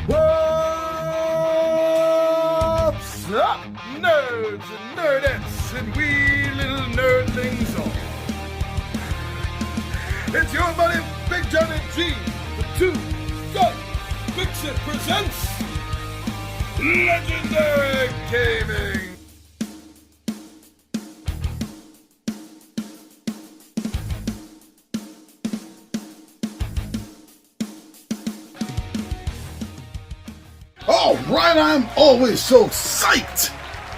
What's up, nerds and nerdettes and wee little nerdlings all? It's your buddy Big Johnny G, the Two Gun Pixie presents Legendary Gaming. Alright, I'm always so psyched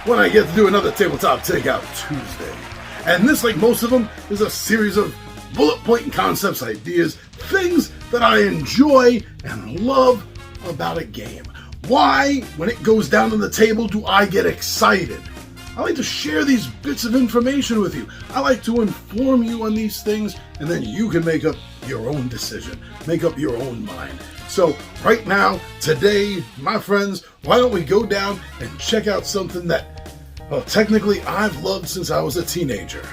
when I get to do another Tabletop Takeout Tuesday. And this, like most of them, is a series of bullet point concepts, ideas, things that I enjoy and love about a game. Why, when it goes down on the table, do I get excited? I like to share these bits of information with you. I like to inform you on these things, and then you can make up your own decision, make up your own mind. So right now, today, my friends, why don't we go down and check out something that, well, technically I've loved since I was a teenager.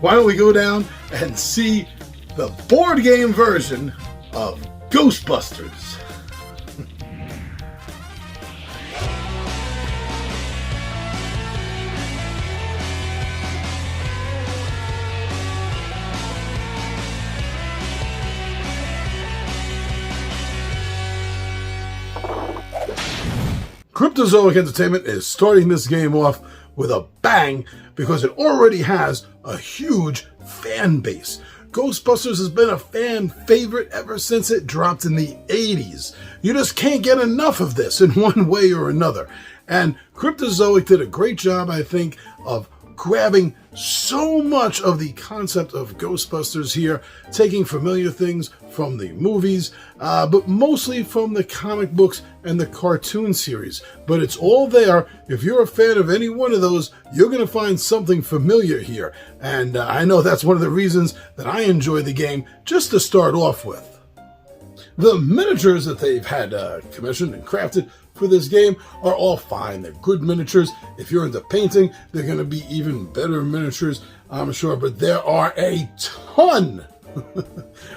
Why don't we go down and see the board game version of Ghostbusters? Cryptozoic Entertainment is starting this game off with a bang because it already has a huge fan base. Ghostbusters has been a fan favorite ever since it dropped in the 80s. You just can't get enough of this in one way or another. And Cryptozoic did a great job, I think, of grabbing so much of the concept of Ghostbusters here, taking familiar things from the movies, but mostly from the comic books and the cartoon series. But it's all there. If you're a fan of any one of those, you're going to find something familiar here. And I know that's one of the reasons that I enjoy the game, just to start off with. The miniatures that they've had commissioned and crafted for this game are all fine. They're good miniatures. If you're into painting, they're going to be even better miniatures, I'm sure. But there are a ton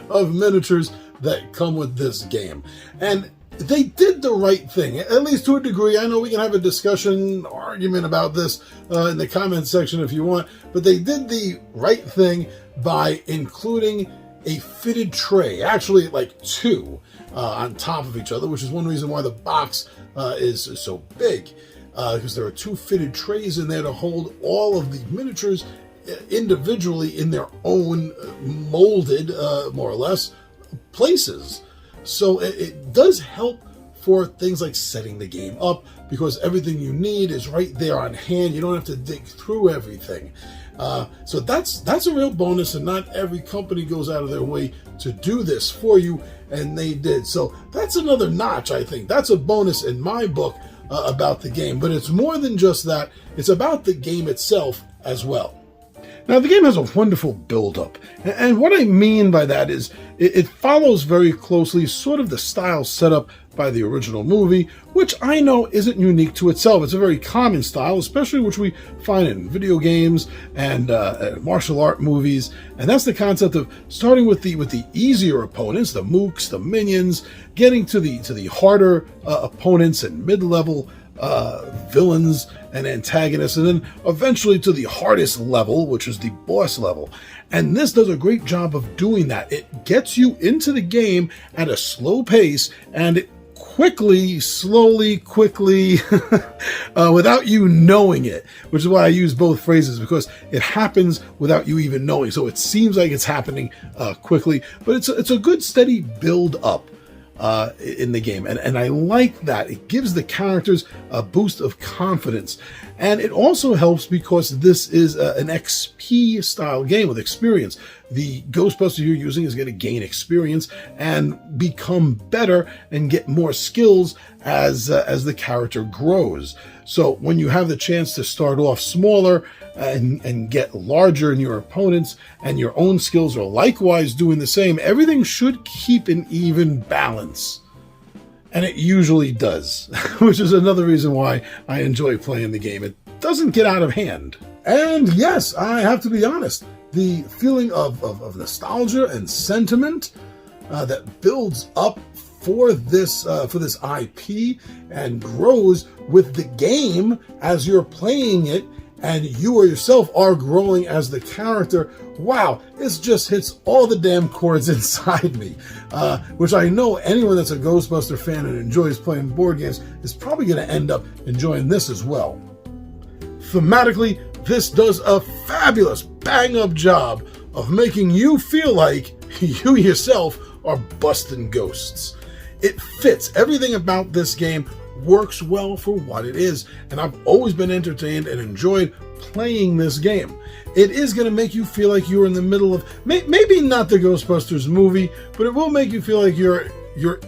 of miniatures that come with this game. And they did the right thing, at least to a degree. I know we can have a discussion, argument about this in the comment section if you want. But they did the right thing by including a fitted tray, actually like two on top of each other, which is one reason why the box is so big, because there are two fitted trays in there to hold all of the miniatures individually in their own molded, more or less, places. So it does help for things like setting the game up, because everything you need is right there on hand. You don't have to dig through everything. So that's a real bonus, and not every company goes out of their way to do this for you, and they did. So that's another notch, I think. That's a bonus in my book about the game. But it's more than just that. It's about the game itself as well. Now, the game has a wonderful build-up, and what I mean by that is it follows very closely sort of the style set up by the original movie, which I know isn't unique to itself. It's a very common style, especially which we find in video games and martial art movies, and that's the concept of starting with the easier opponents, the mooks, the minions, getting to the harder opponents and mid-level villains and antagonists, and then eventually to the hardest level, which is the boss level. And this does a great job of doing that. It gets you into the game at a slow pace, and it slowly, without you knowing it, which is why I use both phrases, because it happens without you even knowing. So it seems like it's happening quickly, but it's a good steady build up in the game, and I like that. It gives the characters a boost of confidence, and it also helps because this is an XP style game with experience. The Ghostbuster you're using is going to gain experience and become better and get more skills as the character grows. So when you have the chance to start off smaller and get larger in your opponents, and your own skills are likewise doing the same, everything should keep an even balance. And it usually does, which is another reason why I enjoy playing the game. It doesn't get out of hand. And yes, I have to be honest, the feeling of nostalgia and sentiment that builds up for this IP and grows with the game as you're playing it, and you yourself are growing as the character. Wow, this just hits all the damn chords inside me, which I know anyone that's a Ghostbuster fan and enjoys playing board games is probably going to end up enjoying this as well. Thematically, this does a fabulous bang-up job of making you feel like you yourself are busting ghosts. It fits. Everything about this game works well for what it is, and I've always been entertained and enjoyed playing this game. It is going to make you feel like you're in the middle of, maybe not the Ghostbusters movie, but it will make you feel like you're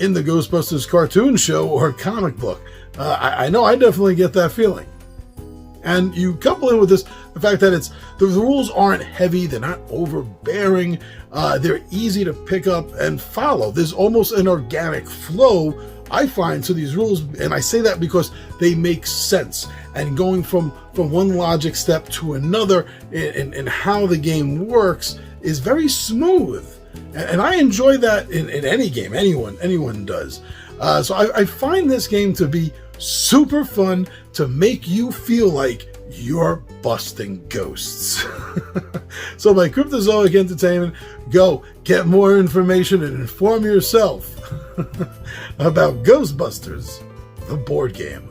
in the Ghostbusters cartoon show or comic book. I know I definitely get that feeling. And you couple in with this the fact that the rules aren't heavy, they're not overbearing, they're easy to pick up and follow. There's almost an organic flow, I find, to these rules, and I say that because they make sense. And going from one logic step to another in how the game works is very smooth. And I enjoy that in any game, anyone does. So I find this game to be super fun, to make you feel like you're busting ghosts. So by Cryptozoic Entertainment, go get more information and inform yourself about Ghostbusters, the board game.